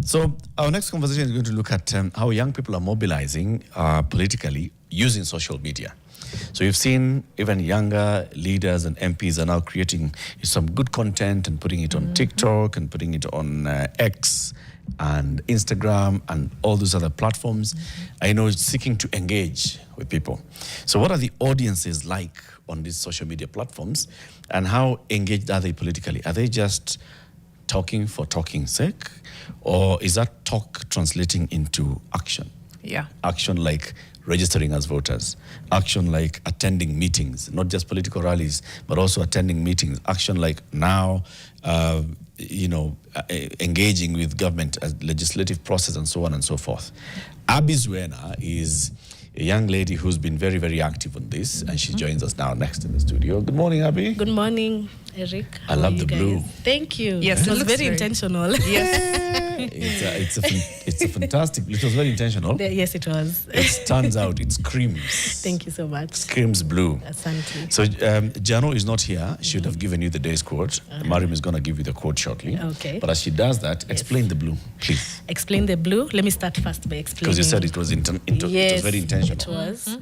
So our next conversation is going to look at how young people are mobilizing politically using social media. So you've seen even younger leaders and MPs are now creating some good content and putting it on TikTok and putting it on X and Instagram and all those other platforms. I know it's seeking to engage with people. So what are the audiences like on these social media platforms, and how engaged are they politically? Are they just talking for talking's sake, or is that talk translating into action? Yeah. Action like registering as voters, action like attending meetings, not just political rallies, but also attending meetings, action like now, engaging with government as legislative process and so on and so forth. Abbie Zuena is a young lady who's been very, very active on this, and she joins us now next in the studio. Good morning, Abbie. Good morning, Eric. I love the blue. Thank you. Yes, it was very intentional. Yes. It's a fantastic. It was very intentional. Yes, it was. It stands out. It screams. Thank you so much. Screams blue. Asante. So Jano is not here. She would have given you the day's quote. Mariam is going to give you the quote shortly. Okay. But as she does that, explain the blue, please. Explain the blue. Let me start first by explaining. Because you said it was it was very intentional. It was.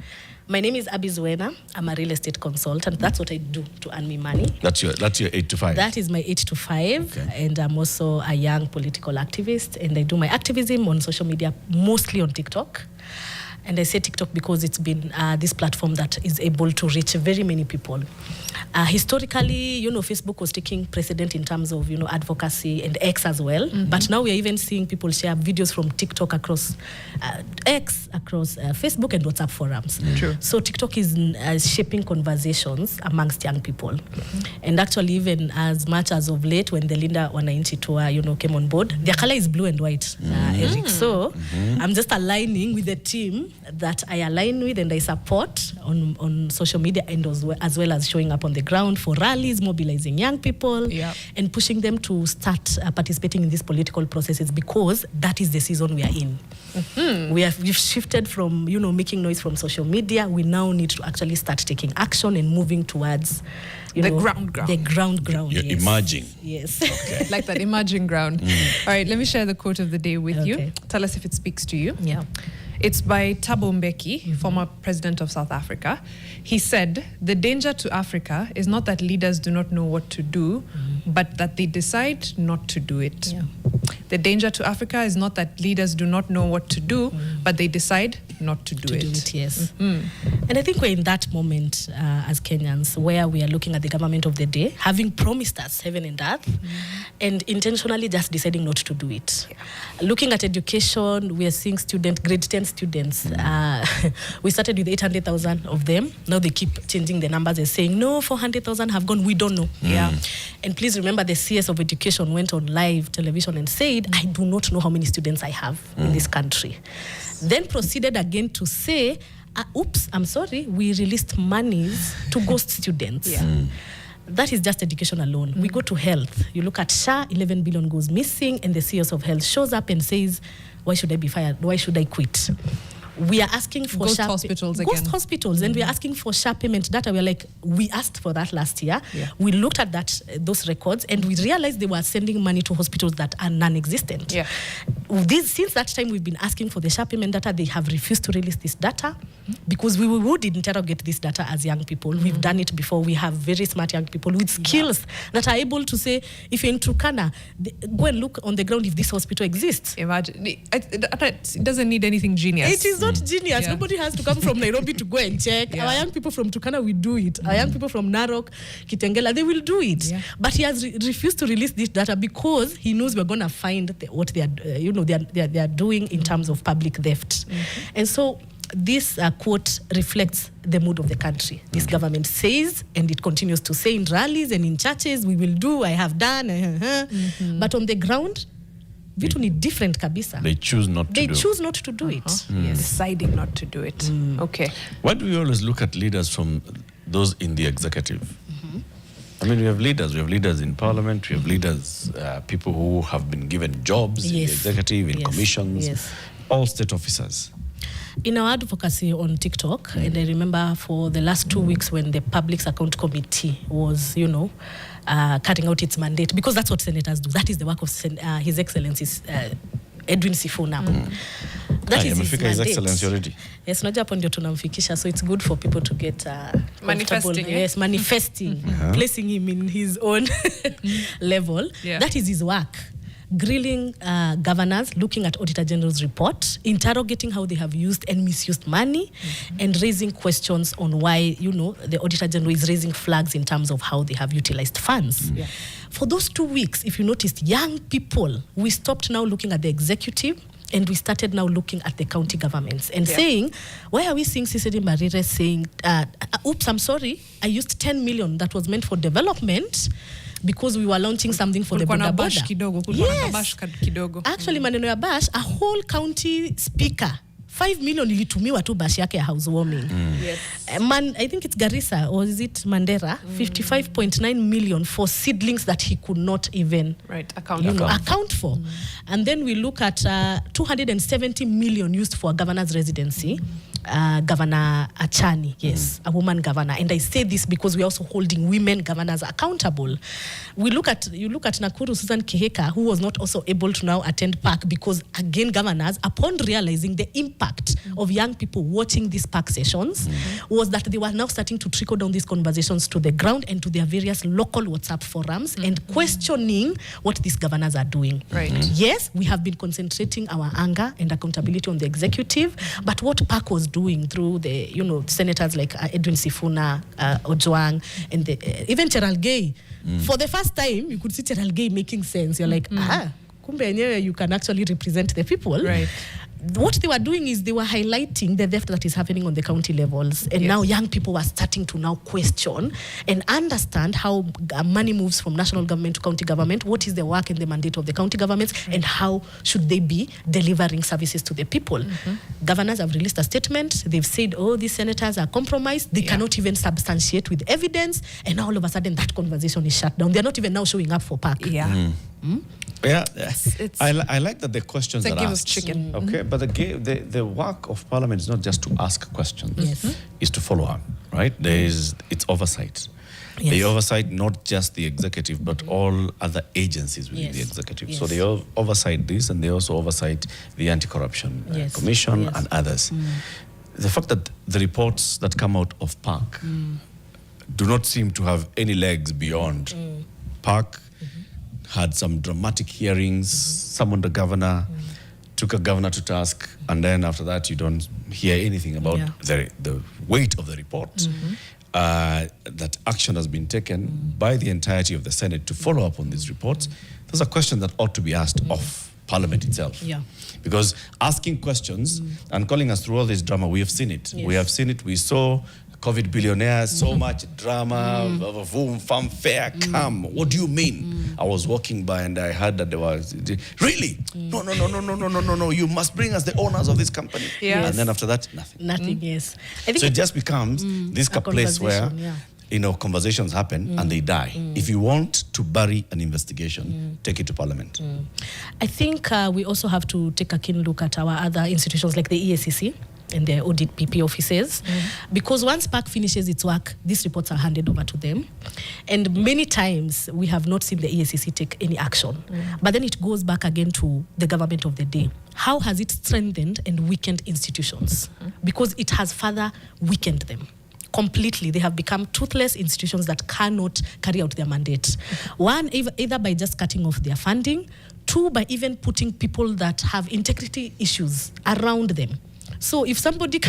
My name is Abbie Zuena. I'm a real estate consultant. That's what I do to earn me money. That's your 8 to 5. That is my 8 to 5. Okay. And I'm also a young political activist. And I do my activism on social media, mostly on TikTok. And I say TikTok because it's been this platform that is able to reach very many people. Historically, Facebook was taking precedent in terms of, advocacy, and X as well. But now we are even seeing people share videos from TikTok across X, across Facebook and WhatsApp forums. True. So TikTok is shaping conversations amongst young people. And actually, even as much as of late, when the Linda Wananchi tour, came on board, their color is blue and white, Eric. So I'm just aligning with the team that I align with and I support on social media, and as well as showing up on the ground for rallies, mobilizing young people, and pushing them to start participating in these political processes, because that is the season we are in. We've shifted from making noise from social media. We now need to actually start taking action and moving towards the ground. The ground. You're emerging. Yes. Okay. Like that emerging ground. All right, let me share the quote of the day with you. Tell us if it speaks to you. Yeah. It's by Thabo Mbeki, former president of South Africa. He said, "The danger to Africa is not that leaders do not know what to do, but that they decide not to do it." Yeah. The danger to Africa is not that leaders do not know what to do, but they decide not to do it. Yes. And I think we're in that moment as Kenyans where we are looking at the government of the day, having promised us heaven and earth, and intentionally just deciding not to do it. Looking at education, we are seeing grade 10 students. We started with 800,000 of them. Now they keep changing the numbers and saying, no, 400,000 have gone. We don't know. Yeah. And please remember, the CS of education went on live television and said, I do not know how many students I have in this country. Then proceeded again to say, oops, I'm sorry, we released monies to ghost students. That is just education alone. We go to health. You look at SHA, 11 billion goes missing, and the CS of health shows up and says, why should I be fired? Why should I quit? We are asking for ghost hospitals again. Ghost hospitals, and we are asking for SHA payment data. We're like, we asked for that last year. We looked at those records, and we realized they were sending money to hospitals that are non-existent. Since that time, we've been asking for the SHA payment data. They have refused to release this data because we would interrogate this data as young people. We've done it before. We have very smart young people with skills that are able to say, if you're in Turkana, go and look on the ground if this hospital exists. Imagine. It doesn't need anything genius. It is not genius. Nobody has to come from Nairobi to go and check. Our young people from Turkana will do it. Our young people from Narok, Kitengela, they will do it. But he has refused to release this data because he knows we're going to find what they are doing in terms of public theft. And so this quote reflects the mood of the country. This government says, and it continues to say in rallies and in churches, we will do, I have done. But on the ground, vitu ni different kabisa. They choose not to do. They choose not to do it. Deciding not to do it. Okay. Why do we always look at leaders from those in the executive? I mean, we have leaders in parliament, we have leaders, people who have been given jobs in the executive, in commissions, all state officers. In our advocacy on TikTok, and I remember for the last 2 weeks when the Public Account Committee was, carrying out its mandate, because that's what senators do. That is the work of His Excellency's Edwin Sifuna. That is his His Excellency already. Yes, unajua hapo ndio tunamfikisha, so it's good for people to get manifesting. Yes, manifesting, placing him in his own level. Yeah. That is his work. Grilling governors, looking at Auditor General's report, interrogating how they have used and misused money, and raising questions on why, the Auditor General is raising flags in terms of how they have utilized funds. Yeah. For those 2 weeks, if you noticed, young people, we stopped now looking at the executive, and we started now looking at the county governments and saying, why are we seeing Cicely Marire saying, oops, I'm sorry, I used 10 million that was meant for development because we were launching something for the boda boda. Yes. Actually, maneno ya bash, a whole county speaker, 5 million ilitumiwa tu bash yake ya housewarming. Yes. I think it's Garissa, or is it Mandera? 55.9 million for seedlings that he could not even account for. And then we look at 270 million used for a governor's residency. Governor Achani, yes, a woman governor. And I say this because we're also holding women governors accountable. You look at Nakuru, Susan Kihika, who was not also able to now attend PAC because, again, governors, upon realizing the impact of young people watching these PAC sessions, was that they were now starting to trickle down these conversations to the ground and to their various local WhatsApp forums and questioning what these governors are doing. Right. Yes, we have been concentrating our anger and accountability on the executive, but what PAC was doing through the senators like Edwin Sifuna, Ojwang, and even Cherargei. For the first time, you could see Cherargei making sense. You're like, kumbe enyewe you can actually represent the people. Right. What they were doing is they were highlighting the theft that is happening on the county levels. And now young people were starting to now question and understand how money moves from national government to county government, what is the work and the mandate of the county governments, and how should they be delivering services to the people. Governors have released a statement. They've said, these senators are compromised. They cannot even substantiate with evidence. And now all of a sudden that conversation is shut down. They're not even now showing up for PAC. Yeah. Yeah, I like that the questions are asked. Chicken. Okay, but the work of Parliament is not just to ask questions; it's to follow up. Right? It's oversight. Yes. They oversight not just the executive, but all other agencies within the executive. Yes. So they oversight this, and they also oversight the Anti-Corruption Commission and others. The fact that the reports that come out of PAC do not seem to have any legs beyond PAC. Had some dramatic hearings, summoned the governor, took a governor to task, and then after that you don't hear anything about the weight of the report. That action has been taken by the entirety of the Senate to follow up on these reports. Those are questions that ought to be asked of Parliament itself. Yeah. Because asking questions and calling us through all this drama, we have seen it. Yes. We have seen it. We saw COVID billionaires, so much drama, fanfare, come. What do you mean? I was walking by and I heard that there was, really? No, you must bring us the owners of this company. Yes. And then after that, nothing. Nothing, yes. I think so it just becomes this place where conversations happen and they die. If you want to bury an investigation, take it to Parliament. I think we also have to take a keen look at our other institutions like the EACC and their audit PP offices, because once PAC finishes its work, these reports are handed over to them. And many times we have not seen the EACC take any action. But then it goes back again to the government of the day. How has it strengthened and weakened institutions? Because it has further weakened them. Completely. They have become toothless institutions that cannot carry out their mandate. One, either by just cutting off their funding. Two, by even putting people that have integrity issues around them. So if somebody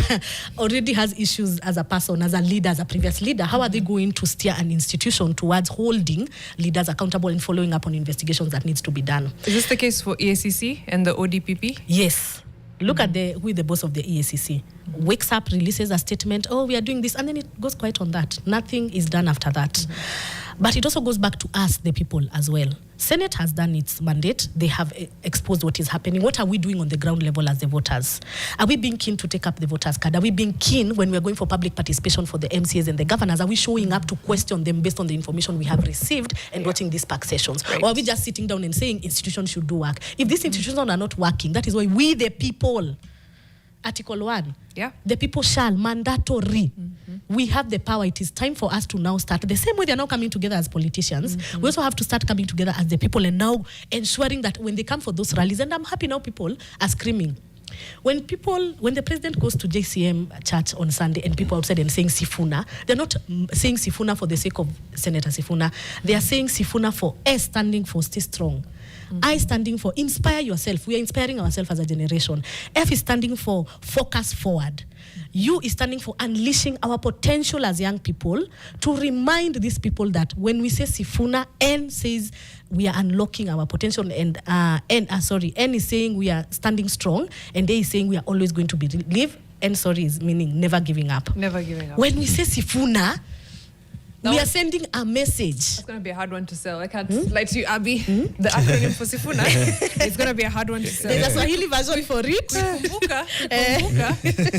already has issues as a person, as a leader, as a previous leader, how are they going to steer an institution towards holding leaders accountable and following up on investigations that needs to be done? Is this the case for EACC and the ODPP? Yes. Look at who is the boss of the EACC. Wakes up, releases a statement, we are doing this, and then it goes quiet on that. Nothing is done after that. But it also goes back to us, the people, as well. Senate has done its mandate. They have exposed what is happening. What are we doing on the ground level as the voters? Are we being keen to take up the voters' card? Are we being keen when we're going for public participation for the MCAs and the governors? Are we showing up to question them based on the information we have received and watching these PAC sessions? Right. Or are we just sitting down and saying institutions should do work? If these institutions are not working, that is why we, the people, Article 1. Yeah. The people shall, mandatory. We have the power. It is time for us to now start. The same way they're now coming together as politicians, we also have to start coming together as the people and now ensuring that when they come for those rallies, and I'm happy now people are screaming. When the president goes to JCM church on Sunday and people outside and saying Sifuna, they're not saying Sifuna for the sake of Senator Sifuna. They are saying Sifuna for S standing for stay strong. I standing for inspire yourself. We are inspiring ourselves as a generation. F is standing for focus forward. U is standing for unleashing our potential as young people to remind these people that when we say Sifuna, N says we are unlocking our potential, and N is saying we are standing strong, and A is saying we are always going to believe. N is meaning never giving up. Never giving up. When we say Sifuna, we are sending a message. It's going to be a hard one to sell. I can't lie to you, Abbie. The acronym for Sifuna, it's going to be a hard one to sell. There's a Swahili version for it. Kumbuka,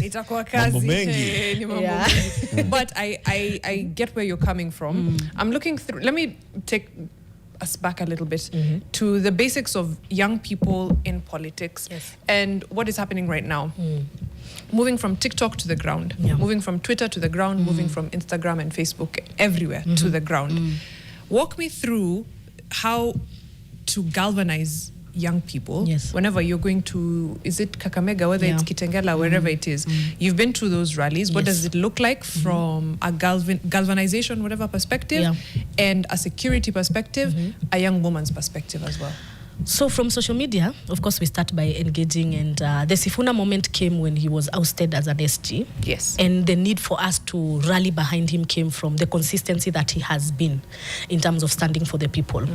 itakuwa kazi. Mambo mengi. Ni mambo mengi. But I get where you're coming from. I'm looking through. Let me take us back a little bit to the basics of young people in politics and what is happening right now. Moving from TikTok to the ground, moving from Twitter to the ground, moving from Instagram and Facebook everywhere to the ground. Walk me through how to galvanize young people whenever you're going to, is it Kakamega, whether it's Kitengela, wherever it is. You've been to those rallies. What does it look like from a galvanization, whatever perspective, and a security perspective, a young woman's perspective as well? So from social media, of course, we start by engaging, and the Sifuna moment came when he was ousted as an SG. Yes. And the need for us to rally behind him came from the consistency that he has been in terms of standing for the people.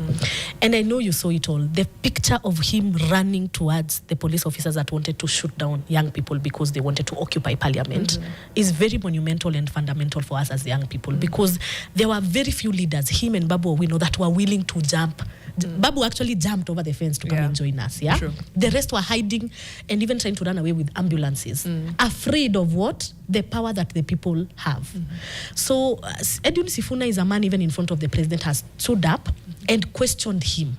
And I know you saw it all. The picture of him running towards the police officers that wanted to shoot down young people because they wanted to occupy parliament is very monumental and fundamental for us as young people, because there were very few leaders, him and Babu Owino, that were willing to jump. Babu actually jumped over the fence to come and join us. Yeah, true. The rest were hiding and even trying to run away with ambulances, afraid of what? The power that the people have. So Edwin Sifuna is a man, even in front of the president, has stood up and questioned him.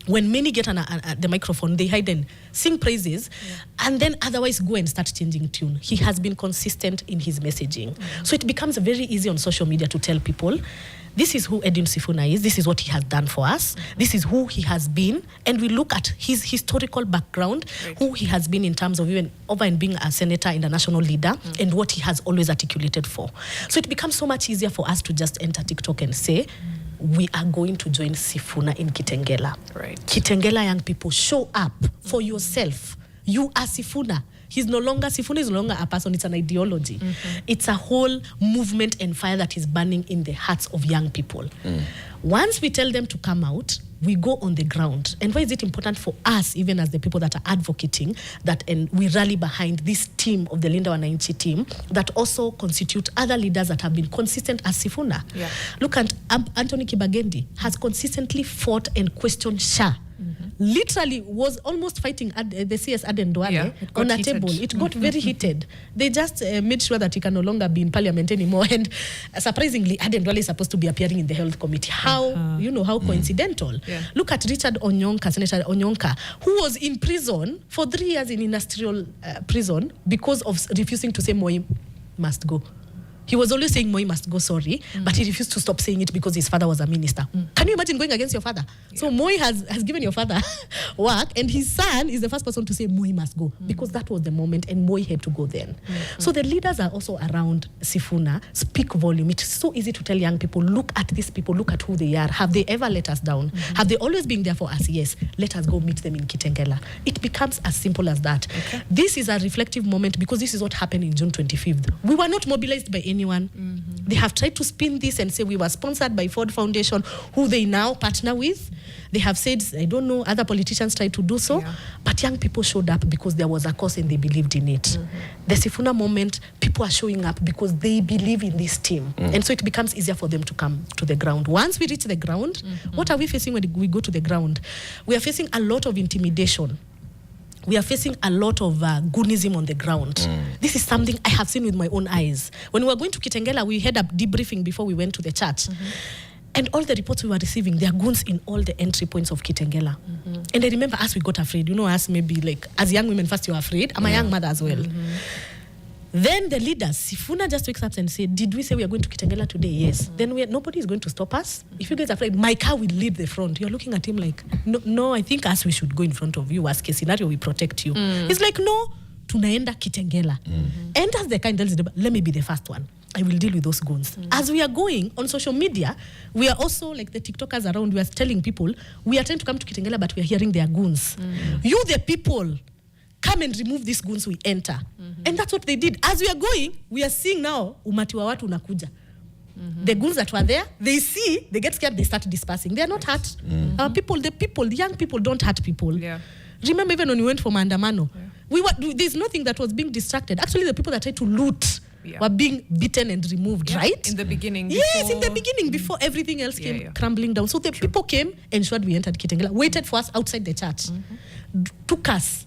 When many get on the microphone, they hide and sing praises, and then otherwise go and start changing tune. He has been consistent in his messaging. So it becomes very easy on social media to tell people, this is who Edwin Sifuna is, this is what he has done for us, this is who he has been, and we look at his historical background, who he has been in terms of even over and being a senator and a national leader, and what he has always articulated for. So it becomes so much easier for us to just enter TikTok and say, we are going to join Sifuna in Kitengela. Right. Kitengela young people, show up for yourself. You are Sifuna. Sifuna is no longer a person, it's an ideology. It's a whole movement and fire that is burning in the hearts of young people. Once we tell them to come out, we go on the ground. And why is it important for us, even as the people that are advocating, that and we rally behind this team of the Linda Wananchi team that also constitute other leaders that have been consistent as Sifuna. Look at Anthony Kibagendi has consistently fought and questioned Shah. Literally was almost fighting at the CS Aden Duale on a table. It got very heated. They just made sure that he can no longer be in parliament anymore. And surprisingly, Aden Duale is supposed to be appearing in the health committee. How, how coincidental. Look at Richard Onyonka, Senator Onyonka, who was in prison for 3 years in industrial prison because of refusing to say Moi must go. He was always saying Moi must go, sorry, but he refused to stop saying it because his father was a minister. Can you imagine going against your father? So Moi has given your father work, and his son is the first person to say Moi must go, because that was the moment, and Moi had to go then. So the leaders are also around Sifuna, speak volume. It's so easy to tell young people, look at these people, look at who they are. Have they ever let us down? Have they always been there for us? Yes. Let us go meet them in Kitengela. It becomes as simple as that. This is a reflective moment, because this is what happened in June 25th. We were not mobilized by anyone. They have tried to spin this and say we were sponsored by Ford Foundation, who they now partner with. They have said, I don't know, other politicians tried to do so, but young people showed up because there was a cause and they believed in it. The Sifuna moment, people are showing up because they believe in this team. And so it becomes easier for them to come to the ground. Once we reach the ground, what are we facing when we go to the ground? We are facing a lot of intimidation. We are facing a lot of goonism on the ground. This is something I have seen with my own eyes. When we were going to Kitengela, we had a debriefing before we went to the church. And all the reports we were receiving, there are goons in all the entry points of Kitengela. And I remember as we got afraid, as maybe like, as young women first you're afraid, I'm a young mother as well. Then the leaders, Sifuna just wakes up and says, did we say we are going to Kitengela today? Yes. Then nobody is going to stop us. If you guys are afraid, my car will lead the front. You're looking at him like, no, I think us we should go in front of you. Worst case scenario, we protect you. He's like, no, tunaenda Kitengela. And as the kind tells them, let me be the first one. I will deal with those goons. As we are going on social media, we are also like the TikTokers around, we are telling people, we are trying to come to Kitengela, but we are hearing their goons. You, the people, come and remove these goons, we enter. And that's what they did. As we are going, we are seeing now, umati wa watu unakuja. The goons that were there, they see, they get scared, they start dispersing. They are not hurt. The young people don't hurt people. Yeah. Remember even when we went for Maandamano, there's nothing that was being distracted. Actually, the people that tried to loot were being beaten and removed, right? In the beginning. Yes, in the beginning, before everything else came crumbling down. So the people came, ensured we entered Kitengela, waited for us outside the church, took us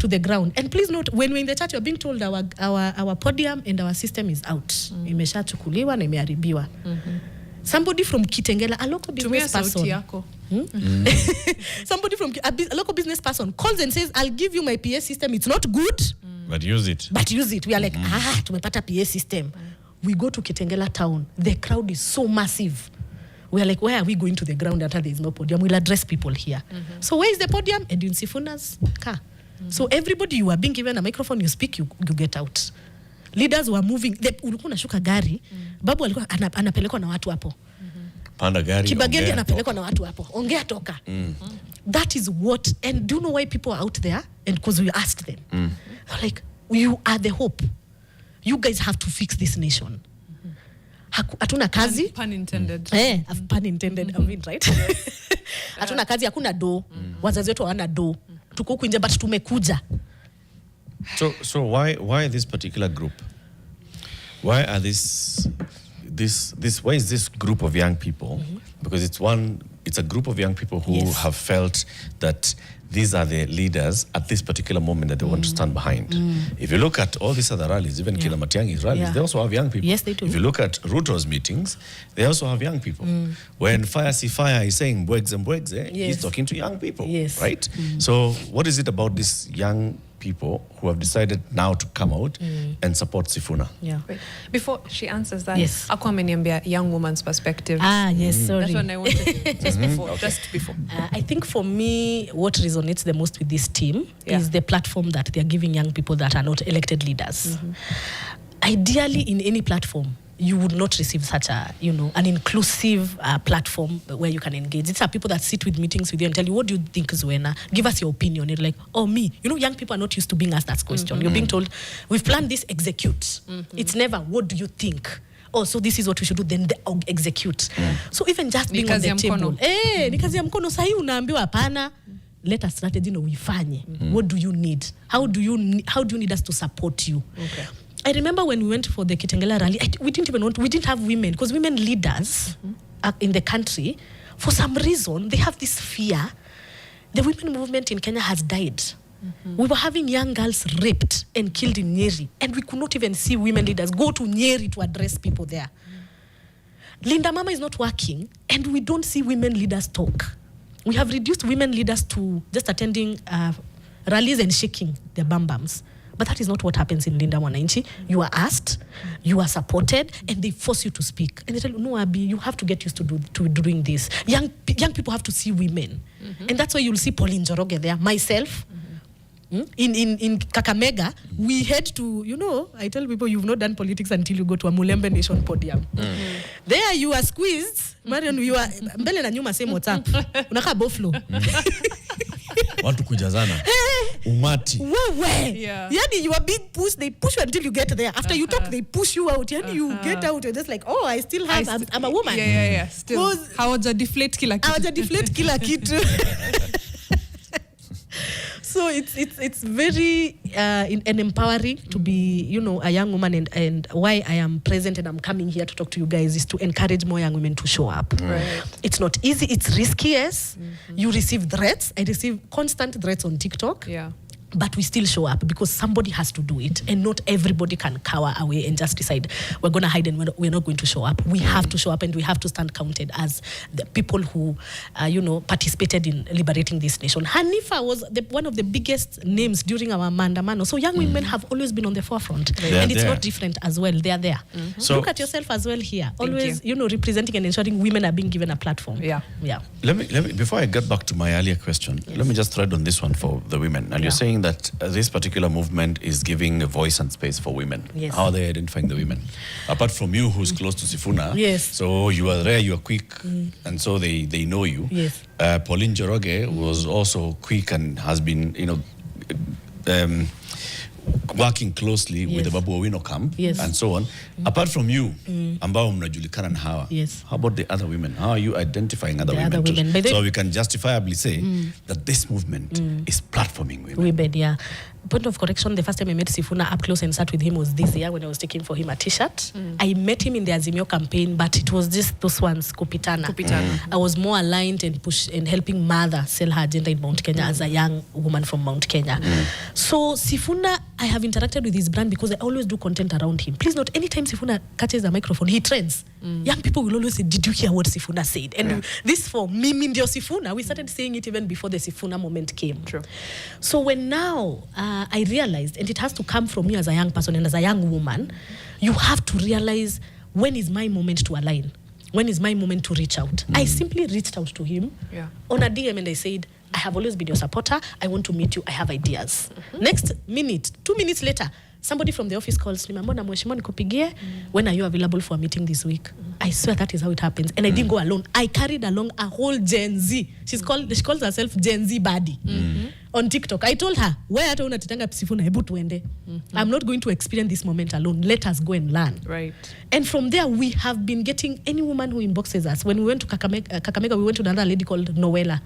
to the ground. And please note, when we're in the church, we're being told our podium and our system is out. Imeshachukuliwa na imeharibiwa. Somebody from Kitengela, a local business person. Somebody from a local business person calls and says, I'll give you my PA system. It's not good. But use it. We are like, tumepata PA system. We go to Kitengela town. The crowd is so massive. We are like, where are we going to the ground after there is no podium? We'll address people here. So where is the podium? Edwin Sifuna's car. So everybody, you are being given a microphone, you speak, you get out. Leaders were moving. Ulikuwa unashuka gari. Babu alikuwa anapelekwa na watu hapo. Panda gari. Kibageni anapelekwa na watu hapo. Ongea toka. That is what, and do you know why people are out there? And because we asked them. They're like, you are the hope. You guys have to fix this nation. Hatuna kazi. Pun intended. Pun intended. I mean, right? Hatuna kazi, hakuna do. Wazazi wetu hawana do. Tuko huku nje, but tumekuja. So why this particular group? Why are this why is this group of young people? Because it's a group of young people who have felt that these are the leaders at this particular moment that they want to stand behind. If you look at all these other rallies, even Kila Matiang'i's rallies, they also have young people. Yes, they do. If you look at Ruto's meetings, they also have young people. When Fire See Fire is saying bwegs and bwegs, he's talking to young people, right? So what is it about these young people who have decided now to come out and support Sifuna? Wait, before she answers that, Ako ameniambia young woman's perspective. Yes, sorry. That's what I wanted just before. I think for me, what resonates the most with this team is the platform that they're giving young people that are not elected leaders. Ideally, in any platform, you would not receive such a, an inclusive platform where you can engage. These are people that sit with meetings with you and tell you, what do you think, Zuena? Give us your opinion. You're like, oh, me. Young people are not used to being asked that question. You're being told, we've planned this, execute. It's never, what do you think? Oh, so this is what we should do, then execute. So even just being on the table. Ni kazi ya mkono, sahi unaambiwa hapana. Let us strategy uifanye. What do you need? How do you need us to support you? Okay. I remember when we went for the Kitengela rally, we didn't have women, because women leaders in the country, for some reason, they have this fear. The women movement in Kenya has died. We were having young girls raped and killed in Nyeri, and we could not even see women leaders go to Nyeri to address people there. Linda Mama is not working, and we don't see women leaders talk. We have reduced women leaders to just attending rallies and shaking their bum-bums. But that is not what happens in Linda Mwananchi. You are asked, you are supported, and they force you to speak. And they tell you, no, Abbie, you have to get used to doing this. Young people have to see women. And that's why you'll see Pauline Njoroge there, myself. In Kakamega, we had to, I tell people, you've not done politics until you go to a Mulembe Nation podium. There you are squeezed. Marion, you are mbele na nyuma same what's up. Unaka boflo. Watu kujazana. Umati. Yani you are being pushed, they push you until you get there. After you talk, they push you out. Yani you get out, you're just like, oh, I still have, I'm a woman. Still. Hawaja deflate kila kitu. So it's very empowering to be, a young woman, and why I am present and I'm coming here to talk to you guys is to encourage more young women to show up. Right. It's not easy. It's risky, yes. You receive threats. I receive constant threats on TikTok. But we still show up because somebody has to do it, and not everybody can cower away and just decide we're going to hide and we're not going to show up. We have to show up, and we have to stand counted as the people who, participated in liberating this nation. Hanifa was one of the biggest names during our mandamano. So young women have always been on the forefront, and it's not different as well. They are there. So look at yourself as well here. Always, representing and ensuring women are being given a platform. Yeah. Let me before I get back to my earlier question, let me just thread on this one for the women. And you're saying that this particular movement is giving a voice and space for women. Yes. How are they identifying the women? Apart from you, who's close to Sifuna. Yes. So you are there, you are quick, and so they know you. Yes. Pauline Njoroge was also quick and has been, working closely with the Babu Owino camp and so on. Apart from you, ambao mnajulikana na hawa. Yes. How about the other women? How are you identifying other women? So we can justifiably say that this movement is platforming women. Yeah. Point of correction, the first time I met Sifuna up close and sat with him was this year when I was taking for him a t-shirt. I met him in the Azimio campaign, but it was just those ones, Kupitana. I was more aligned and helping mother sell her agenda in Mount Kenya as a young woman from Mount Kenya. So Sifuna, I have interacted with his brand because I always do content around him. Please note, anytime Sifuna catches a microphone, he trends. Young people will always say, did you hear what Sifuna said? And this for Mimi ndio Sifuna. We started saying it even before the Sifuna moment came. True. So when now I realized, and it has to come from you as a young person and as a young woman, you have to realize, when is my moment to align? When is my moment to reach out? I simply reached out to him on a DM and I said, I have always been your supporter. I want to meet you. I have ideas. Next minute, 2 minutes later, somebody from the office calls me, Mbona mheshimiwa nikupigie? When are you available for a meeting this week? I swear that is how it happens. And I didn't go alone. I carried along a whole Gen Z. She calls herself Gen Z Baddie. On TikTok. I told her, where hata unatitanga Sifuna, hebu tuende. I'm not going to experience this moment alone. Let us go and learn. Right. And from there, we have been getting any woman who inboxes us. When we went to Kakamega, we went to another lady called Noella.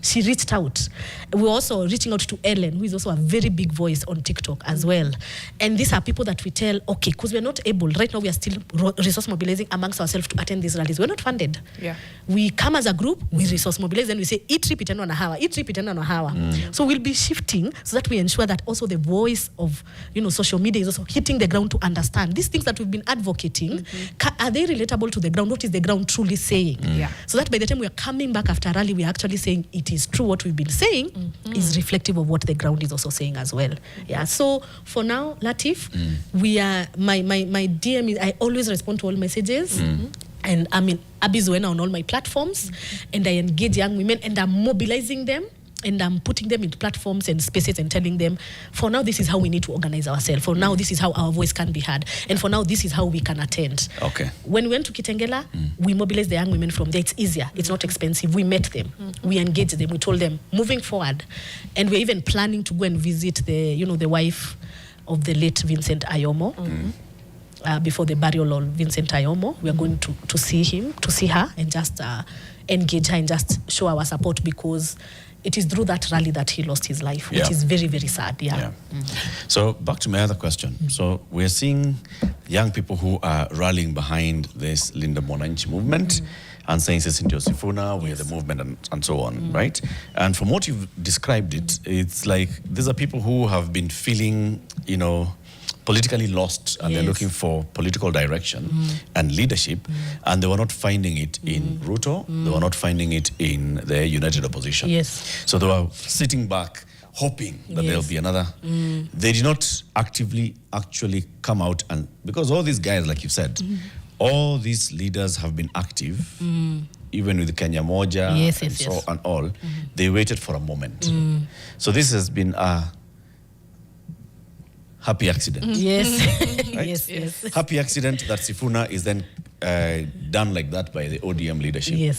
She reached out. We were also reaching out to Ellen, who is also a very big voice on TikTok as well. And these are people that we tell, okay, because we're not able, right now we are still resource mobilizing amongst ourselves to attend these rallies. We're not funded. Yeah. We come as a group, we resource mobilize, and we say, each trip itano na hawa, each trip itano na hawa. So we'll be shifting so that we ensure that also the voice of, social media is also hitting the ground to understand these things that we've been advocating. Are they relatable to the ground? What is the ground truly saying? So that by the time we are coming back after a rally, we are actually saying it is true. What we've been saying is reflective of what the ground is also saying as well. So for now, Latif, we are my DM is, I always respond to all messages. And I'm in Abbie Zuena on all my platforms, and I engage young women, and I'm mobilizing them, and I'm putting them into platforms and spaces and telling them, for now, this is how we need to organize ourselves. For now, this is how our voice can be heard. And for now, this is how we can attend. Okay. When we went to Kitengela, we mobilized the young women from there. It's easier. It's not expensive. We met them. We engaged them. We told them, moving forward. And we're even planning to go and visit the wife of the late Vincent Ayomo. Before the burial of Vincent Ayomo, we are going to see her, and just engage her and just show our support, because it is through that rally that he lost his life, which is very, very sad. So back to my other question. So we're seeing young people who are rallying behind this Linda Mwananchi movement and saying Sindio Sifuna, we're the movement and so on, right? And from what you've described it's like these are people who have been feeling, politically lost, and they're looking for political direction and leadership, and they were not finding it in Ruto, they were not finding it in the United Opposition. So they were sitting back, hoping that there'll be another. They did not actually come out, and because all these guys, like you said, all these leaders have been active, even with Kenya Moja and all, they waited for a moment. So this has been a happy accident. Right? Yes. Happy accident that Sifuna is then done like that by the ODM leadership.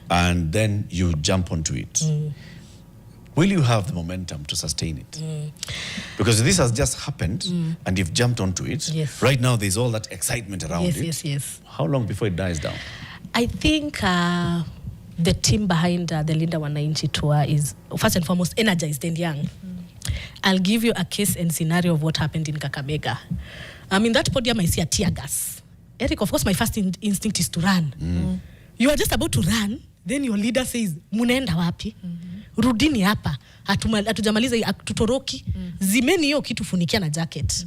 And then you jump onto it. Will you have the momentum to sustain it? Because this has just happened and you've jumped onto it. Right now there's all that excitement around it. How long before it dies down? I think the team behind the Linda Mwananchi tour is first and foremost energized and young. I'll give you a case and scenario of what happened in Kakamega. In that podium, I see a tear gas. Eric, of course, my first instinct is to run. You are just about to run. then your leader says, munaenda wapi? Rudini hapa. Hatujamaliza tutoroki. Zimeni hiyo kitu funikia na jacket.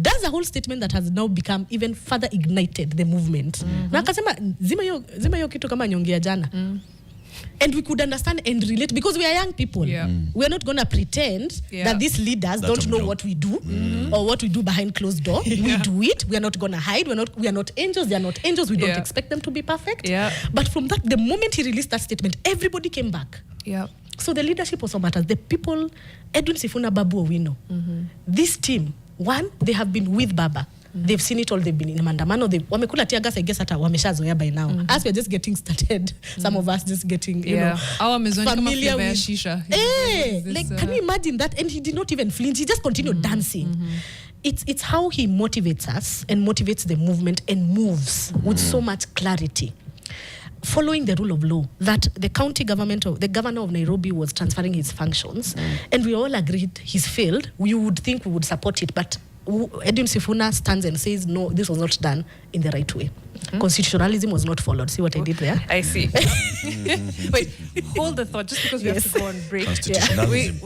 That's a whole statement that has now become even further ignited the movement. Na akasema zima hiyo kitu kama nyongea jana. And we could understand and relate because we are young people. We are not going to pretend that these leaders don't know what we do or what we do behind closed door. We do it. We are not going to hide. We are not angels. They are not angels. We don't expect them to be perfect. But from that, the moment he released that statement, everybody came back. So the leadership also matters. The people, Edwin Sifuna, Babu Owino, this team, one, they have been with Baba. They've seen it all. They've been in mandamano. Wamekula tear gas, I guess hata wameshazoea by now. As we're just getting started, some of us just getting, you know, familiar with shisha. Can you imagine that? And he did not even flinch. He just continued dancing. It's how he motivates us and motivates the movement and moves with so much clarity. Following the rule of law, that the county government the governor of Nairobi was transferring his functions, and we all agreed he's failed. We would think we would support it, but Edwin Sifuna stands and says, no, this was not done in the right way. Constitutionalism was not followed. See what I did there? I see. Wait, hold the thought, just because we have to go on break. Constitutionalism.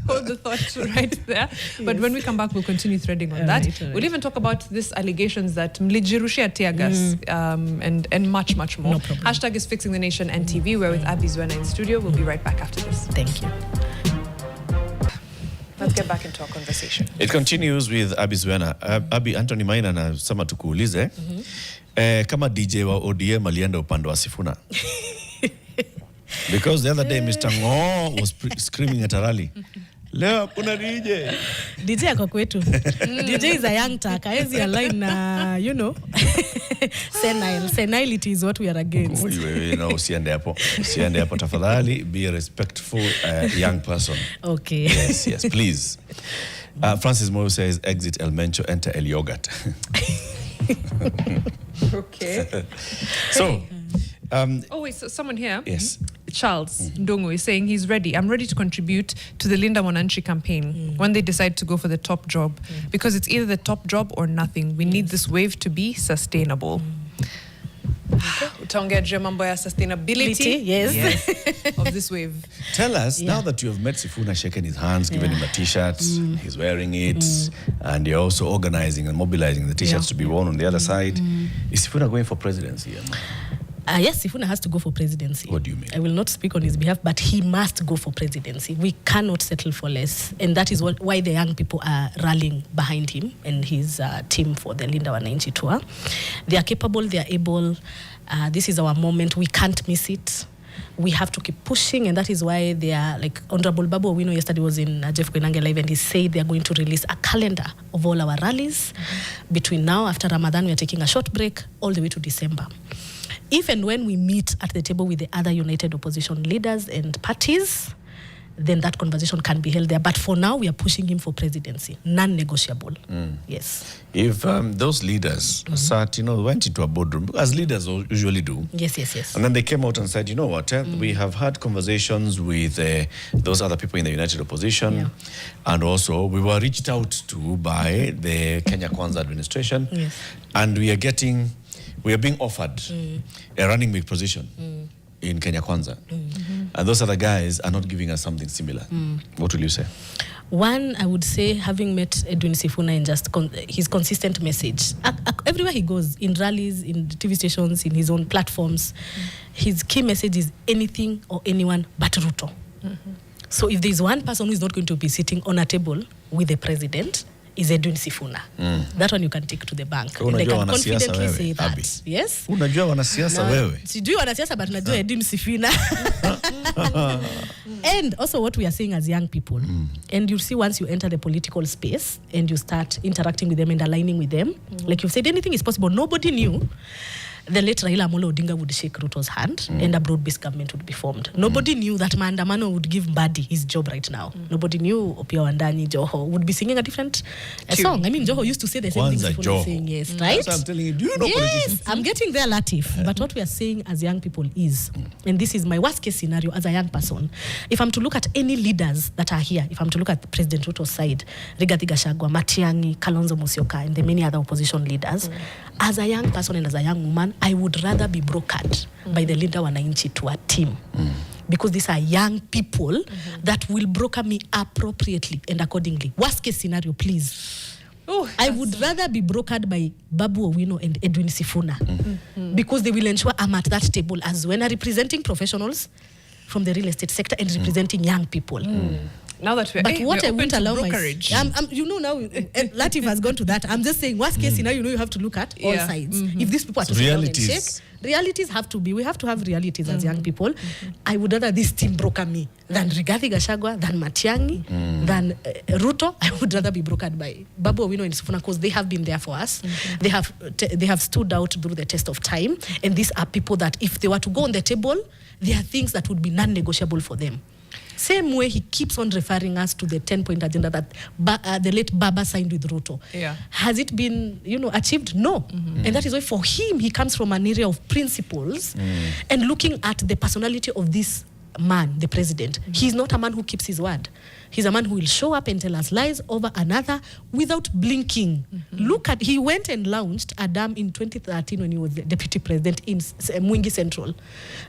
Hold the thought right there. But when we come back, we'll continue threading on that. Right. We'll even talk about these allegations that mlijirushia tear gas and much, much more. No problem. Hashtag is Fixing the Nation and TV. We're with Abbie Zuena in studio. We'll be right back after this. Thank you. Let's get back into our conversation. It continues with Abbie Zuena. Abbie, Anthony Maina anasema tukuulize kama DJ wa ODM alienda upande wa Sifuna. Because the other day Mr. Ngo was screaming at a rally. Leo kuna DJ. DJ ako kwetu. DJ is a young taka. Hezi align na, you know, senile. Senility is what we are against. You know, usiende hapo tafadhali. Be a respectful young person. Okay. Yes, please. Francis Moyo says, exit El Mencho, enter El Yogurt. Okay. So, wait, so someone here. Yes. Charles Ndongo is saying he's ready. I'm ready to contribute to the Linda Mwananchi campaign when they decide to go for the top job, because it's either the top job or nothing. We need this wave to be sustainable. Utaongea juu ya mambo ya sustainability yes. of this wave. Tell us, now that you have met Sifuna, shaken his hands, given him a t-shirt, he's wearing it, and you're also organizing and mobilizing the t-shirts to be worn on the other side. Is Sifuna going for presidency? Yes, Sifuna has to go for presidency. What do you mean? I will not speak on his behalf, but he must go for presidency. We cannot settle for less. And that is why the young people are rallying behind him and his team for the Linda Wananchi tour. They are capable, they are able. This is our moment. We can't miss it. We have to keep pushing, and that is why they are, like Honorable Babu Owino yesterday was in Jeff Koinange Live, and he said they are going to release a calendar of all our rallies. Between now, after Ramadan, we are taking a short break all the way to December. If and when we meet at the table with the other united opposition leaders and parties, then that conversation can be held there. But for now, we are pushing him for presidency, non-negotiable. Yes. If those leaders sat, went into a boardroom, as leaders usually do. Yes. And then they came out and said, you know what, we have had conversations with those other people in the united opposition. And also, we were reached out to by the Kenya Kwanza administration. Yes. And we are being offered a running mate position in Kenya Kwanza. And those other guys are not giving us something similar. What will you say? One, I would say, having met Edwin Sifuna and just his consistent message. Everywhere he goes, in rallies, in TV stations, in his own platforms, his key message is anything or anyone but Ruto. So if there's one person who is not going to be sitting on a table with the president, is Edwin Sifuna. That one you can take to the bank. And I can confidently say that. Abby. Yes? Unajua wanasiasa wewe? Sijui wanasiasa, but najua Edwin Sifuna. And also what we are saying as young people. And you see, once you enter the political space and you start interacting with them and aligning with them, like you've said, anything is possible. Nobody knew the late Raila Amolo Odinga would shake Ruto's hand and a broad-based government would be formed. Nobody knew that Maandamano would give Mbadi his job right now. Nobody knew Opiyo Wandayi, Joho, would be singing a different song. I mean, Joho used to say the same things people are saying, yes, right? That's what I'm telling you. Do you know politicians? I'm getting there, Latif. But what we are saying as young people is, and this is my worst-case scenario as a young person, if I'm to look at any leaders that are here, if I'm to look at President Ruto's side, Rigathi Gachagua, Matiang'i, Kalonzo Musyoka, and the many other opposition leaders, as a young person and as a young woman, I would rather be brokered by the Linda Wananchi to a team. Because these are young people that will broker me appropriately and accordingly. Worst case scenario, please. I would rather be brokered by Babu Owino and Edwin Sifuna because they will ensure I'm at that table as Zuena, representing professionals from the real estate sector and representing young people. Now that what I won't allow brokerage. now Latif has gone to that. I'm just saying worst case scenario, you have to look at all sides. If these people are to realities. Realities have to be. We have to have realities as young people. I would rather this team broker me than Rigathi Gachagua, than Matiang'i, than Ruto. I would rather be brokered by Babu Owino and Sifuna because they have been there for us. They have stood out through the test of time. And these are people that if they were to go on the table, there are things that would be non-negotiable for them. Same way he keeps on referring us to the 10-point agenda that the late Baba signed with Ruto. Has it been, achieved? No. And that is why for him, he comes from an area of principles and looking at the personality of this man, the president. He's not a man who keeps his word. He's a man who will show up and tell us lies over another without blinking. He went and launched a dam in 2013 when he was the deputy president in Mwingi Central,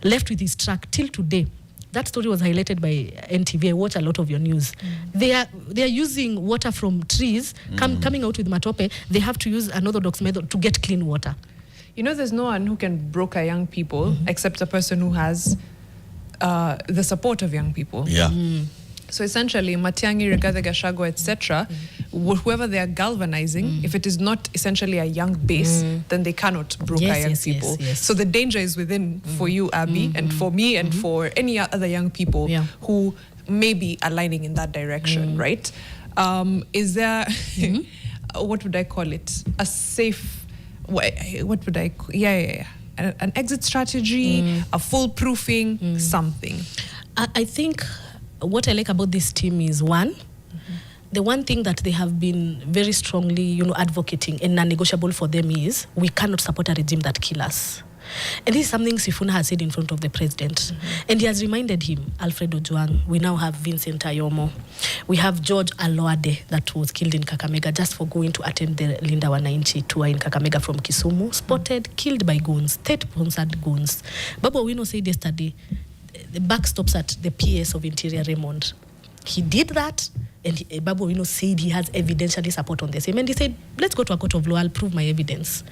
left with his truck till today. That story was highlighted by NTV. I watch a lot of your news. They are using water from trees, coming out with matope. They have to use an orthodox method to get clean water. There's no one who can broker young people except a person who has the support of young people. So essentially, Matiang'i, Rigathi Gachagua, etc., whoever they are galvanizing, if it is not essentially a young base, then they cannot broker young people. So the danger is within for you, Abbie, and for me, and for any other young people who may be aligning in that direction, right? Is there, what would I call it? A safe, what would I, an exit strategy, a foolproofing, something? I think what I like about this team is the one thing that they have been very strongly, advocating and non-negotiable for them is we cannot support a regime that kills us. And this is something Sifuna has said in front of the president. And he has reminded him, Alfredo Juang, we now have Vincent Ayomo. We have George Aloade that was killed in Kakamega just for going to attend the Linda Wananchi tour in Kakamega from Kisumu, spotted, killed by goons, state-sponsored goons. Babu Owino said yesterday, the buck stops at the PS of Interior Raymond. He did that, and Babu Owino said he has evidentially support on the same. And he said, let's go to a court of law, I'll prove my evidence.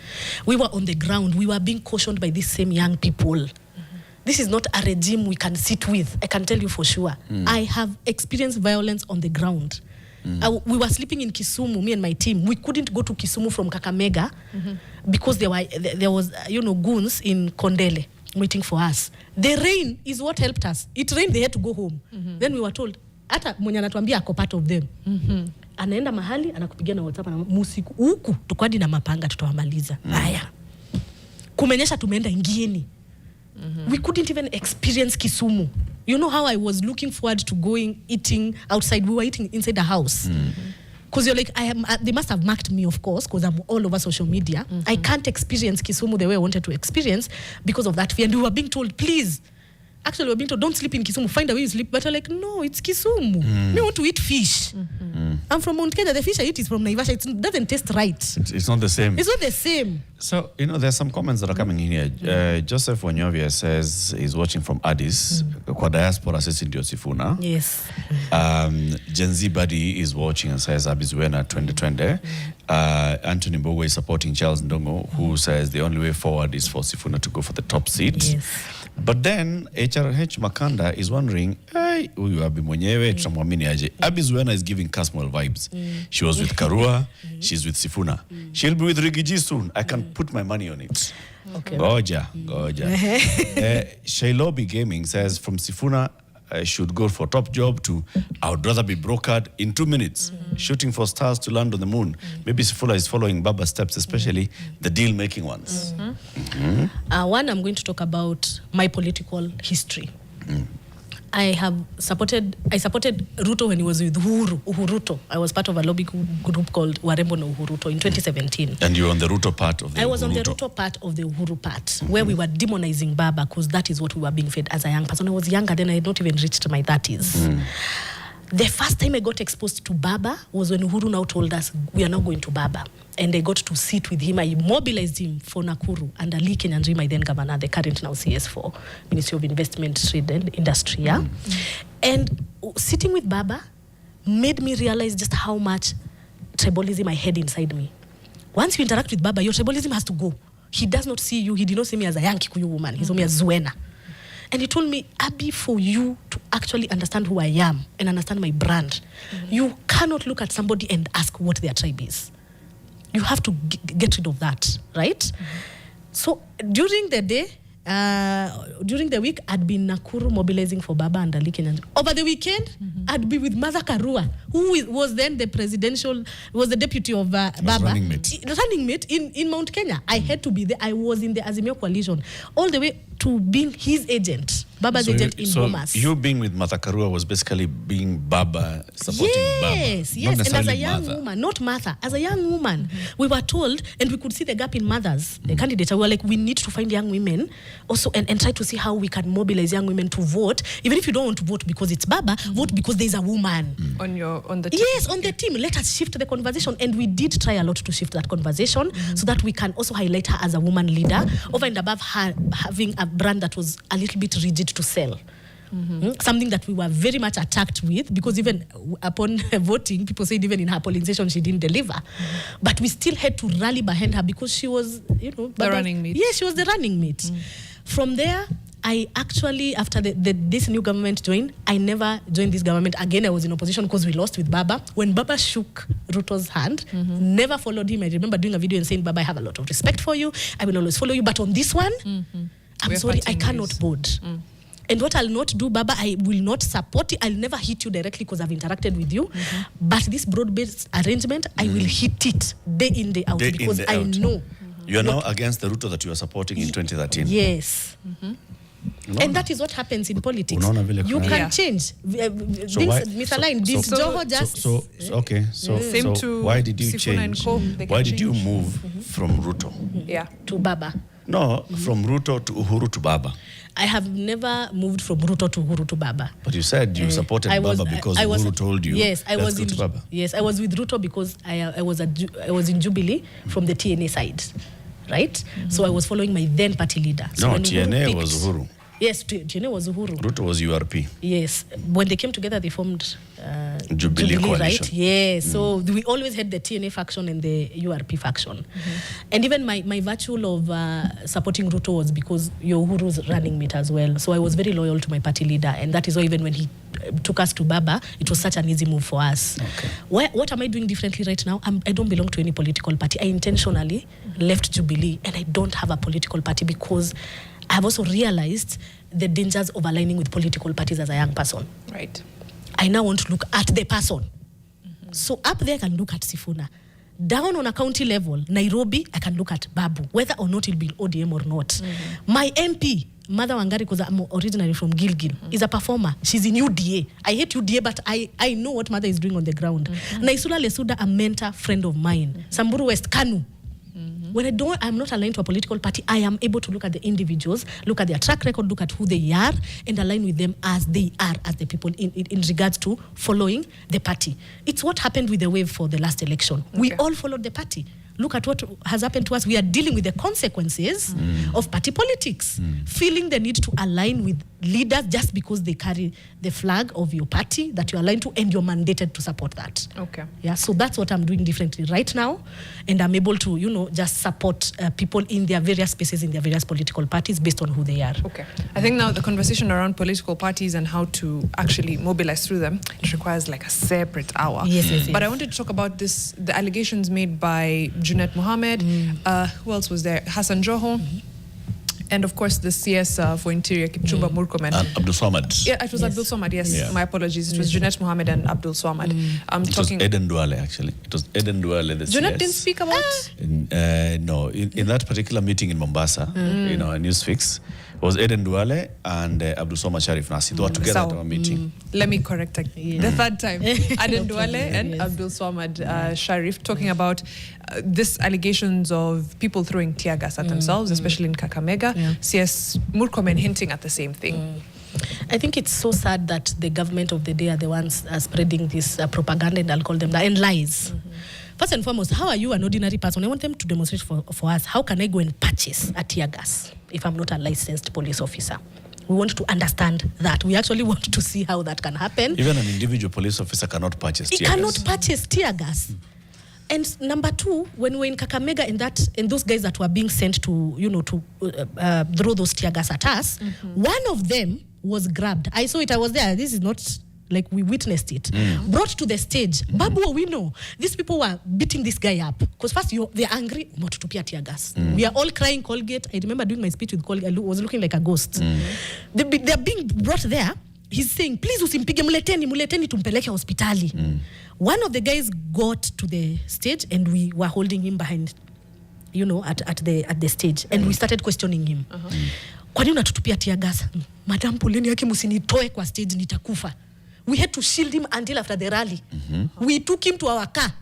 We were on the ground. We were being cautioned by these same young people. This is not a regime we can sit with. I can tell you for sure. I have experienced violence on the ground. We were sleeping in Kisumu, me and my team. We couldn't go to Kisumu from Kakamega because there was goons in Kondele waiting for us. The rain is what helped us. It rained, they had to go home. Then we were told, hata mwenye anatuambia ako part of them. Anaenda mahali, anakupigia na WhatsApp, musiku, huku, tukwadi na mapanga, tutawamaliza. Aya. Kumenyesha tumeenda Ngieni. We couldn't even experience Kisumu. You know how I was looking forward to eating outside? We were eating inside the house. Because you're like, they must have marked me, of course, because I'm all over social media. I can't experience Kisumu the way I wanted to experience because of that fear. And we were being told, please, actually we were being told, don't sleep in Kisumu, find a way to sleep. But I'm like, no, it's Kisumu. I want to eat fish. I'm from Mount Kenya, the fish I eat is from Naivasha. It doesn't taste right. It's not the same. It's not the same. So, there's some comments that are coming in here. Joseph Wanyovia says he's watching from Addis, kwa diaspora sisi ndio Sifuna. Yes. Gen Z Buddy is watching and says Abbie Zuena 2020. Anthony Mbogo is supporting Charles Ndongo, who says the only way forward is for Sifuna to go for the top seat. Yes. But then HRH Makanda is wondering, huyu Abbie mwenyewe tutamwamini aje? Abbie Zuena is giving Kasmuel vibes. She was with Karua, she's with Sifuna. She'll be with Rigiji soon. I can put my money on it. Okay. Goja. Shailobi Gaming says from Sifuna should go for top job to I would rather be brokered in 2 minutes, shooting for stars to land on the moon. Maybe Sifuna is following Baba's steps, especially the deal-making ones. One, I'm going to talk about my political history. I supported Ruto when he was with Uhuruto. I was part of a lobby group called Warembo na Uhuruto in 2017. And you were on the Ruto part of the I was on the Ruto part of the Uhuru part, where we were demonizing Baba because that is what we were being fed as a young person. I was younger then, I had not even reached my 30s. The first time I got exposed to Baba was when Uhuru now told us, we are now going to Baba. And I got to sit with him. I mobilized him for Nakuru under Lee Kenyan, my then governor, the current now CS4, Ministry of Investment, Trade and Industry. Yeah? And sitting with Baba made me realize just how much tribalism I had inside me. Once you interact with Baba, your tribalism has to go. He does not see you. He did not see me as a young Kikuyu woman. He saw me as Zuena. And he told me, Abbie, for you to actually understand who I am and understand my brand, you cannot look at somebody and ask what their tribe is. You have to get rid of that, right? So during the day, during the week, I'd be in Nakuru mobilizing for Baba and Ali Kenyan. Over the weekend, I'd be with Mother Karua, who was then the deputy of Baba. Running mate in Mount Kenya. I had to be there. I was in the Azimio coalition, all the way to being his agent, Baba's agent in Bomas. So you being with Martha Karua was basically being Baba, supporting Baba. Yes, and as a young woman, not Martha, as a young woman, we were told, and we could see the gap in mothers, the candidates. We were like, we need to find young women also and try to see how we can mobilize young women to vote. Even if you don't want to vote because it's Baba, vote because there's a woman. On the team. Yes, on the team. Let us shift the conversation. And we did try a lot to shift that conversation so that we can also highlight her as a woman leader, over and above her having a brand that was a little bit rigid to sell. Something that we were very much attacked with, because even upon voting, people said even in her polling station she didn't deliver. But we still had to rally behind her because she was, the running mate. Yes, she was the running mate. From there, I actually, after this new government joined, I never joined this government again. I was in opposition because we lost with Baba. When Baba shook Ruto's hand, never followed him. I remember doing a video and saying, Baba, I have a lot of respect for you. I will always follow you. But on this one, I'm sorry, I cannot board. And what I'll not do, Baba, I will not support it. I'll never hit you directly because I've interacted with you. But this broad-based arrangement, I will hit it day in, day out, because I know. You are now against the Ruto that you are supporting in 2013. Yes. And that is what happens in politics. You can change. So why did you change? Why did you move from Ruto to Baba? No, from Ruto to Uhuru to Baba. I have never moved from Ruto to Uhuru to Baba. But you said you supported Baba because Uhuru told you. Yes, I was with Baba. Yes, I was with Ruto because I was in Jubilee from the TNA side, right? So I was following my then party leader. So no, TNA was Uhuru. Yes, TNA was Uhuru. Ruto was URP. Yes, when they came together, they formed Jubilee coalition. Right? Yes, so we always had the TNA faction and the URP faction. And even my virtue of supporting Ruto was because Uhuru's running mate as well. So I was very loyal to my party leader, and that is why even when he took us to Baba, it was such an easy move for us. What am I doing differently right now? I don't belong to any political party. I intentionally left Jubilee, and I don't have a political party because I've also realized the dangers of aligning with political parties as a young person. Right. I now want to look at the person. So up there I can look at Sifuna. Down on a county level, Nairobi, I can look at Babu, whether or not he'll be ODM or not. My MP, Mother Wangari, because I'm originally from Gilgil, is a performer. She's in UDA. I hate UDA, but I know what Mother is doing on the ground. Naisula Lesuda, a mentor, friend of mine. Samburu West, Kanu. When I'm not aligned to a political party, I am able to look at the individuals, look at their track record, look at who they are, and align with them as they are, as the people in regards to following the party. It's what happened with the wave for the last election. We all followed the party. Look at what has happened to us. We are dealing with the consequences of party politics, feeling the need to align with leaders just because they carry the flag of your party that you're aligned to and you're mandated to support that. Okay. Yeah, so that's what I'm doing differently right now, and I'm able to, just support people in their various spaces, in their various political parties based on who they are. Okay. I think now the conversation around political parties and how to actually mobilize through them, it requires like a separate hour. Yes. But I wanted to talk about the allegations made by Junet Mohammed. Who else was there? Hassan Joho. And of course, the CS for Interior, Kipchumba Murkomen. And Abdul Swamad. Yeah, it was Abdul Swamad, yes. Yeah. My apologies. It was Junet Mohammed and Abdul Swamad. It was Eden Duale, actually. It was Eden Duale, the CS. Junet didn't speak about? No. In that particular meeting in Mombasa, a Newsfix, it was Eden Duale and Abdul Swamad Sharif Nasi. They were together at our meeting. Let me correct the third time. Eden Duale and Abdul Swamad Sharif talking about this allegations of people throwing tear gas at themselves, especially in Kakamega. CS Murkomen hinting at the same thing. I think it's so sad that the government of the day are the ones spreading this propaganda, and I'll call them that, and lies. First and foremost, how are you an ordinary person? I want them to demonstrate for us. How can I go and purchase a tear gas if I'm not a licensed police officer? We want to understand that. We actually want to see how that can happen. Even an individual police officer cannot purchase tear gas. He cannot purchase tear gas. And number two, when we're in Kakamega and those guys that were being sent to, throw those tear gas at us, one of them was grabbed. I saw it, I was there. This is not like we witnessed it. Brought to the stage. Babu, we know. These people were beating this guy up. Because first, they're angry about to tear gas. We are all crying Colgate. I remember doing my speech with Colgate. I was looking like a ghost. They're being brought there. He's saying, please usimpige, muleteni tumpeleke hospitali. One of the guys got to the stage and we were holding him behind, at the stage. And we started questioning him. Kwa nini unatutupia tear gas? Madam, poleni yake msinitoe kwa stage nitakufa. We had to shield him until after the rally. We took him to our car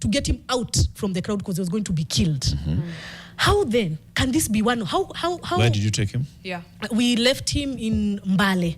to get him out from the crowd because he was going to be killed. How then can this be one? How? Where did you take him? Yeah. We left him in Mbale.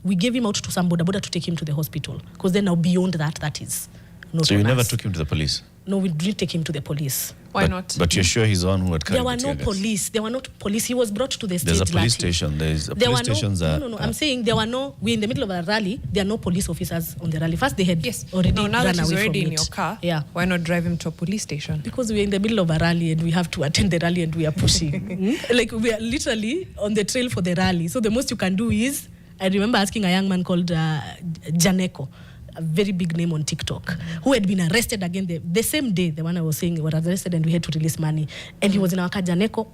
We gave him out to some boda to take him to the hospital because then now beyond that is not. So you never took him to the police? No, we didn't take him to the police. Why not? But you're sure he's the one who had carried the tear gas? There were not police. He was brought to the stage. There's a police station. Police stations are... No. I'm saying we're in the middle of a rally. There are no police officers on the rally. First, they had already run away from it. Now that he's already in your car, why not drive him to a police station? Because we're in the middle of a rally and we have to attend the rally and we are pushing. Like, we are literally on the trail for the rally. So the most you can do is... I remember asking a young man called Janeko, a very big name on TikTok, who had been arrested again the same day, the one I was saying, was arrested and we had to release money. And he was in our car, Janeko,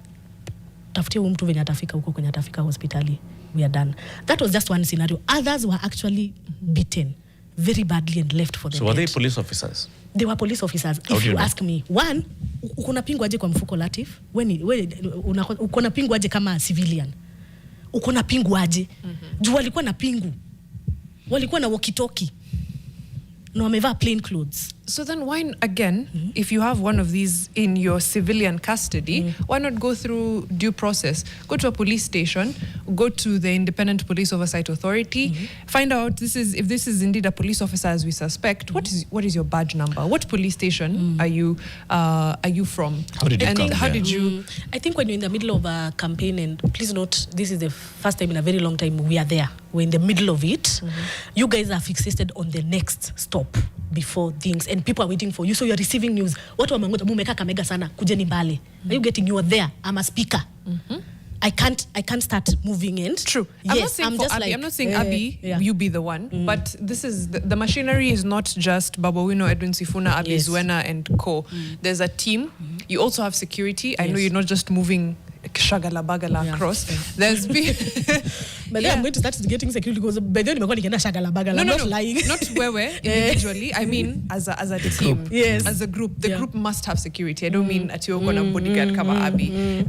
tafutia mtu venye atafika huko kwenye atafika hospitali. We are done. That was just one scenario. Others were actually beaten very badly and left for the So were they police officers? They were police officers. If you ask me, one, ukona pingwa aje kwa mfuko Latif? Ukona pingwa aje kama civilian? Ukona pingu aje. Juu walikuwa na pingu. Walikuwa na walkie-talkie. No, wamevaa plain clothes. So then why, again, if you have one of these in your civilian custody, why not go through due process? Go to a police station, go to the Independent Police Oversight Authority, find out if this is indeed a police officer as we suspect, what is your badge number? What police station are you from? How did you come how there? did you... I think when you're in the middle of a campaign, and please note, this is the first time in a very long time we are there. We're in the middle of it. You guys are fixated on the next stop before things, and people are waiting for you. So you're receiving news. Watu wamengota mumeka Kamega sana, kujeni Mbale. Are you getting? You are there. I'm a speaker. I can't start moving in. True. Yes, I'm not saying Abbie, you be the one, but this is the machinery is not just Baba Wino, Edwin Sifuna, Abbie Zuena, and co. There's a team. You also have security. I know you're not just moving shagala bagala across. There's been but I'm going to start getting security because by then I'm going to get shagala bagala. I'm not lying. Not where individually. I mean as a team. Yes. As a group. The group must have security. I don't mean at your bodyguard kama Abbie.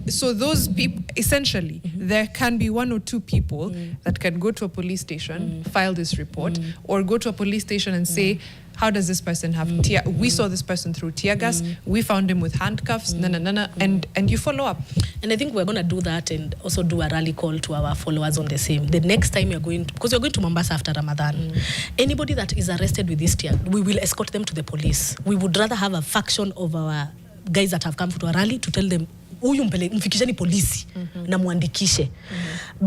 So those people, essentially, there can be one or two people that can go to a police station, file this report, or go to a police station and say, how does this person have tear? We saw this person through tear gas. We found him with handcuffs. And you follow up. And I think we're going to do that and also do a rally call to our followers on the same. The next time you're going, because you're going to Mombasa after Ramadan, anybody that is arrested with this tear, we will escort them to the police. We would rather have a faction of our guys that have come to a rally to tell them, huyu mfikisheni polisi na muandikishe,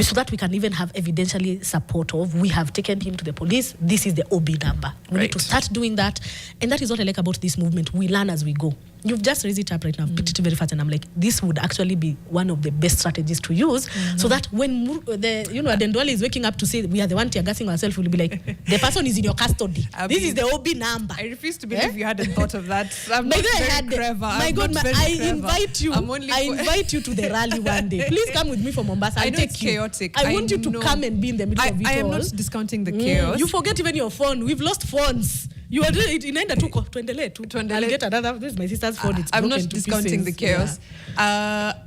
so that we can even have evidentially support of, we have taken him to the police, this is the OB number. We need to start doing that, and that is what I like about this movement. We learn as we go. You've just raised it up right now, picked it very fast, and I'm like, this would actually be one of the best strategies to use, so that when Adendwale is waking up to say we are the one tear gassing ourselves, we'll be like, the person is in your custody. This is the OB number. I refuse to believe you hadn't thought of that. I'm not very clever. My God, I invite you to the rally one day. Please come with me for Mombasa. I know it's chaotic. I want you to come and be in the middle of it all. I am not discounting the chaos. You forget even your phone. We've lost phones. You are doing it inaenda tuko tuendelee tu. Tuendelee. I'll get another. This is my sister's phone. It's I'm broken not to discounting pieces. the chaos.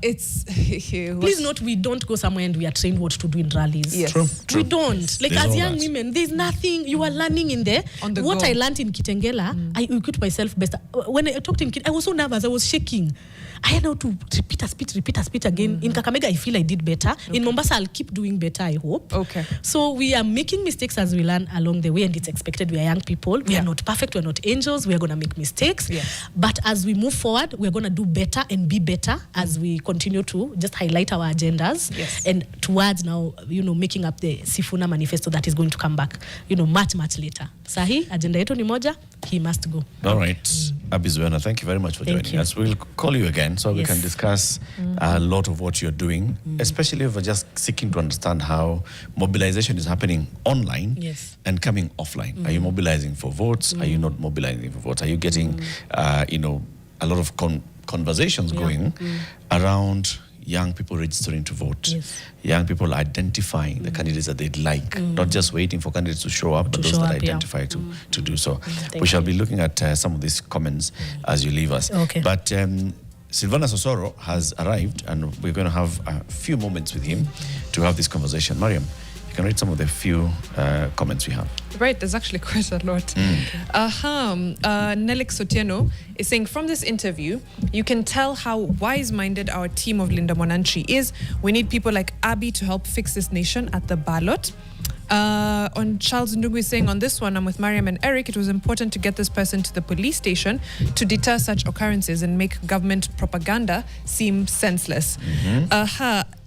It's Please note, we don't go somewhere and we are trained what to do in rallies. Yes. True. We don't. Like, There's as all young that. women, there's nothing you are learning in there. On the What go. I learned in Kitengela, I equipped myself best. When I talked in I was so nervous. I was shaking. I had now to repeat a speech again. In Kakamega, I feel I did better. In Mombasa, I'll keep doing better, I hope. Okay. So we are making mistakes as we learn along the way, and it's expected. We are young people. We are not perfect. We are not angels. We are going to make mistakes. Yes. But as we move forward, we are going to do better and be better as we continue to just highlight our agendas. Yes. And towards now, making up the Sifuna manifesto that is going to come back, much later. Sahi, agenda yetu ni moja, he must go. All right. Abbie Zuena, thank you very much for Thank joining you. us. We'll call you again so we Yes. can discuss a lot of what you're doing, especially if we're just seeking to understand how mobilization is happening online Yes. and coming offline. Are you mobilizing for votes? Are you not mobilizing for votes? Are you getting, a lot of conversations going around young people registering to vote, Yes. young people identifying the candidates that they'd like, not just waiting for candidates to show up, but those show that up, yeah. identify to do so. Thank We shall be looking at some of these comments as you leave us. Okay. But Silvana Sosoro has arrived, and we're going to have a few moments with him to have this conversation. Mariam, you can read some of the few comments we have. Right, there's actually quite a lot. Nelik Sotieno is saying, from this interview, you can tell how wise-minded our team of Linda Monanchi is. We need people like Abbie to help fix this nation at the ballot. On Charles Ndungu is saying, on this one, I'm with Mariam and Eric. It was important to get this person to the police station to deter such occurrences and make government propaganda seem senseless.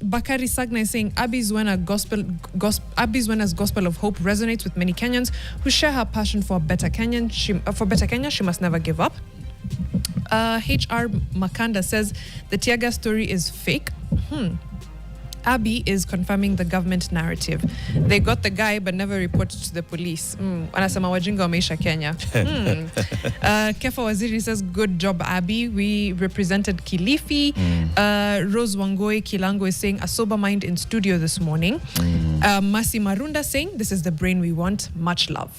Bakari Sagna is saying, Abbie Zuena's gospel of hope resonates with many Kenyans who share her passion for better Kenya. She must never give up. HR Makanda says the Tiaga story is fake. Abbie is confirming the government narrative. They got the guy but never reported to the police. Anasema wajinga wameisha Kenya. Kefa Waziri says, good job, Abbie. We represented Kilifi. Rose Wangoi Kilango is saying, a sober mind in studio this morning. Masi Marunda saying, this is the brain we want. Much love.